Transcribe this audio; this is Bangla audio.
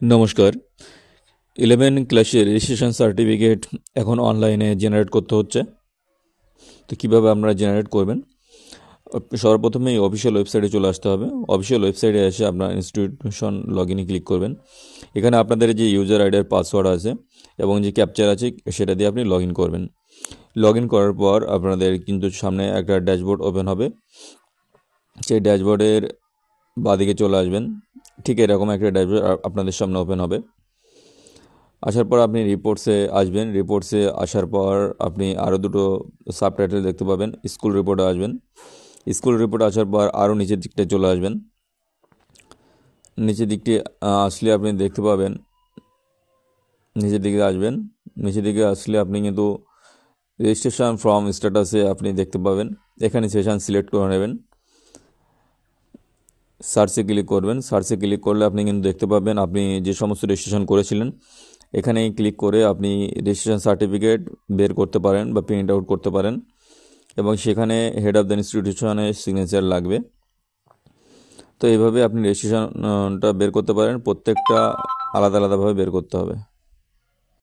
নমস্কার। 11 ক্লাসের রেজিস্ট্রেশন সার্টিফিকেট এখন অনলাইনে জেনারেট করতে হচ্ছে। তো কীভাবে আপনারা জেনারেট করবেন, সর্বপ্রথমেই অফিসিয়াল ওয়েবসাইটে চলে আসতে হবে। অফিসিয়াল ওয়েবসাইটে এসে আপনার ইনস্টিটিউশন লগ ইনে ক্লিক করবেন। এখানে আপনাদের যে ইউজার আইডি আর পাসওয়ার্ড আছে এবং যে ক্যাপচার আছে সেটা দিয়ে আপনি লগ ইন করবেন। লগ ইন করার পর আপনাদের কিন্তু সামনে একটা ড্যাশবোর্ড ওপেন হবে। সেই ড্যাশবোর্ডের বাঁদিকে চলে আসবেন, ঠিক এরকম একটা ড্যাশবোর্ড আপনাদের সামনে ওপেন হবে। আসার পর আপনি রিপোর্টসে আসবেন। রিপোর্টসে আসার পর আপনি আরও দুটো সাবটাইটেল দেখতে পাবেন। স্কুল রিপোর্টে আসবেন। স্কুল রিপোর্ট আসার পর আরও নিচের দিকটায় চলে আসবেন। নিচের দিকটি আসলে আপনি দেখতে পাবেন, নিচের দিকে আসবেন। নিচের দিকে আসলে আপনি কিন্তু রেজিস্ট্রেশন ফর্ম স্ট্যাটাসে আপনি দেখতে পাবেন। এখানে সেশন সিলেক্ট করে নেবেন, সার্চে ক্লিক করবেন। সার্চে ক্লিক করলে আপনি কিন্তু দেখতে পাবেন আপনি যে সমস্ত রেজিস্ট্রেশন করেছিলেন। এখানে ক্লিক করে আপনি রেজিস্ট্রেশন সার্টিফিকেট বের করতে পারেন বা প্রিন্ট আউট করতে পারেন, এবং সেখানে হেড অফ দ্য ইনস্টিটিউশনের সিগনেচার লাগবে। তো এইভাবে আপনি রেজিস্ট্রেশনটা বের করতে পারেন। প্রত্যেকটা আলাদা আলাদাভাবে বের করতে হবে।